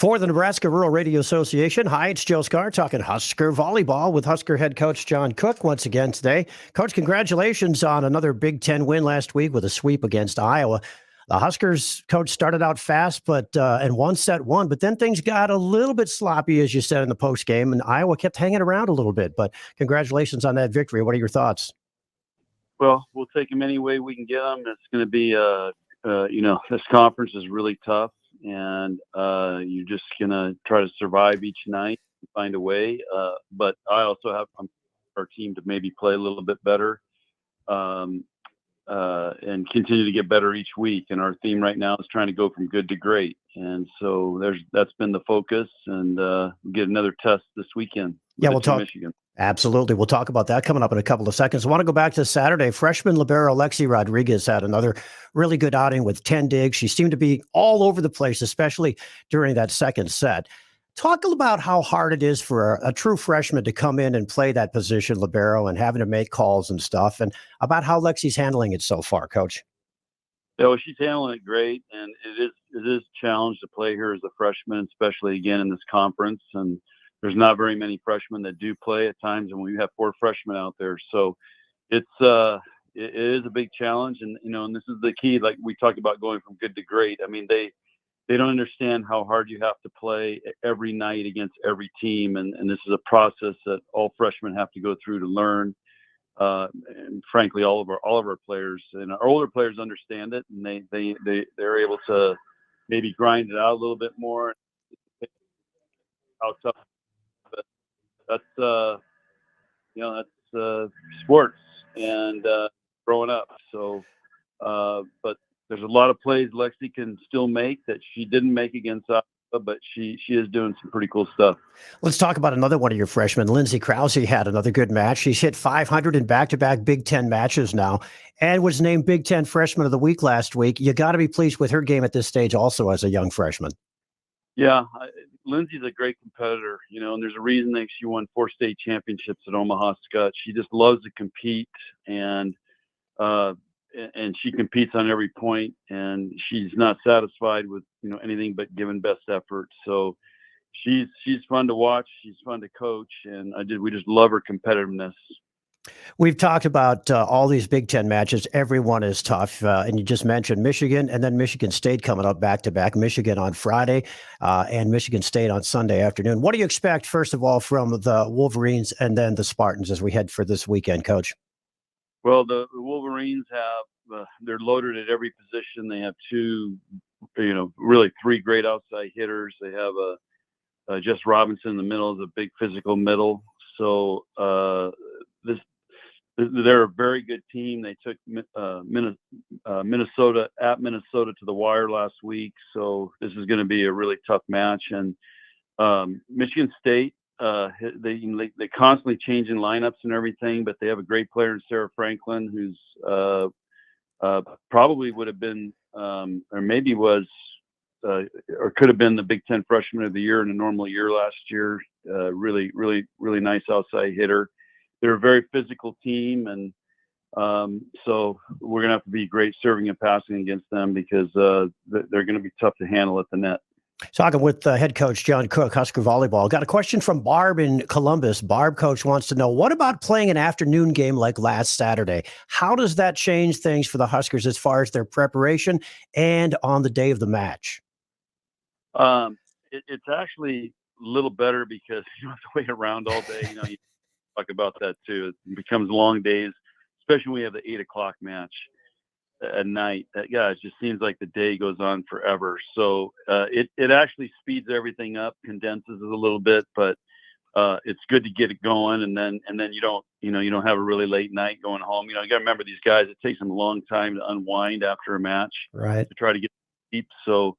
For the Nebraska Rural Radio Association, hi, it's Joe Skare talking Husker Volleyball with Husker head coach John Cook once again today. Coach, congratulations on another Big Ten win last week with a sweep against Iowa. The Huskers, coach, started out fast and won set one, but then things got a little bit sloppy, as you said in the postgame, and Iowa kept hanging around a little bit. But congratulations on that victory. What are your thoughts? Well, we'll take them any way we can get them. It's going to be, this conference is really tough. And you're just going to try to survive each night and find a way. But I also have our team to maybe play a little bit better and continue to get better each week. And our theme right now is trying to go from good to great. And so that's been the focus. And we'll get another test this weekend. Yeah, we'll talk. Michigan. Absolutely. We'll talk about that coming up in a couple of seconds. I want to go back to Saturday. Freshman libero Lexi Rodriguez had another really good outing with 10 digs. She seemed to be all over the place, especially during that second set. Talk about how hard it is for a true freshman to come in and play that position, libero, and having to make calls and stuff, and about how Lexi's handling it so far, Coach. Yeah, well, she's handling it great, and it is a challenge to play her as a freshman, especially again in this conference. And there's not very many freshmen that do play at times, and we have 4 freshmen out there. So it is a big challenge, and and this is the key. Like we talked about going from good to great. I mean, they don't understand how hard you have to play every night against every team, and this is a process that all freshmen have to go through to learn. And frankly, all of our players and our older players understand it, and they're able to maybe grind it out a little bit more. How tough. That's sports and growing up. So, but there's a lot of plays Lexi can still make that she didn't make against Iowa, but she is doing some pretty cool stuff. Let's talk about another one of your freshmen. Lindsay Krause had another good match. She's hit 500 in back-to-back Big Ten matches now and was named Big Ten Freshman of the Week last week. You got to be pleased with her game at this stage also as a young freshman. Yeah, Lindsay's a great competitor, and there's a reason that she won 4 state championships at Omaha Skutt. She just loves to compete, and she competes on every point, and she's not satisfied with anything but giving best effort. So she's fun to watch, she's fun to coach, and we just love her competitiveness. We've talked about all these Big Ten matches. Everyone is tough. And you just mentioned Michigan and then Michigan State coming up back-to-back. Michigan on Friday and Michigan State on Sunday afternoon. What do you expect, first of all, from the Wolverines and then the Spartans as we head for this weekend, Coach? Well, the Wolverines have they're loaded at every position. They have 2, really 3 great outside hitters. They have Jess Robinson in the middle, is a big physical middle. So they're a very good team. They took Minnesota to the wire last week, so this is going to be a really tough match. And Michigan State, they constantly changing lineups and everything, but they have a great player in Sarah Franklin, who's probably would have been or maybe was or could have been the Big Ten Freshman of the Year in a normal year last year. Really, really, really nice outside hitter. They're a very physical team, and so we're going to have to be great serving and passing against them because they're going to be tough to handle at the net. Talking with head coach John Cook, Husker Volleyball. Got a question from Barb in Columbus. Barb, coach, wants to know, what about playing an afternoon game like last Saturday? How does that change things for the Huskers as far as their preparation and on the day of the match? It's actually a little better because you don't have to wait around all day. You talk about that too. It becomes long days, especially when we have the 8:00 match at night. It just seems like the day goes on forever. So it actually speeds everything up, condenses it a little bit, but it's good to get it going, and then you don't have a really late night going home. You got to remember these guys. It takes them a long time to unwind after a match, right? To try to get deep. So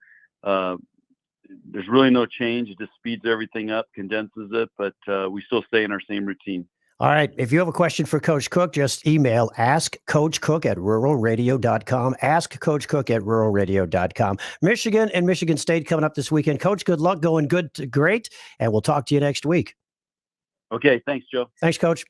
there's really no change. It just speeds everything up, condenses it, but we still stay in our same routine. All right. If you have a question for Coach Cook, just email askcoachcook@ruralradio.com. Askcoachcook@ruralradio.com. Michigan and Michigan State coming up this weekend. Coach, good luck, going good to great, and we'll talk to you next week. Okay. Thanks, Joe. Thanks, Coach.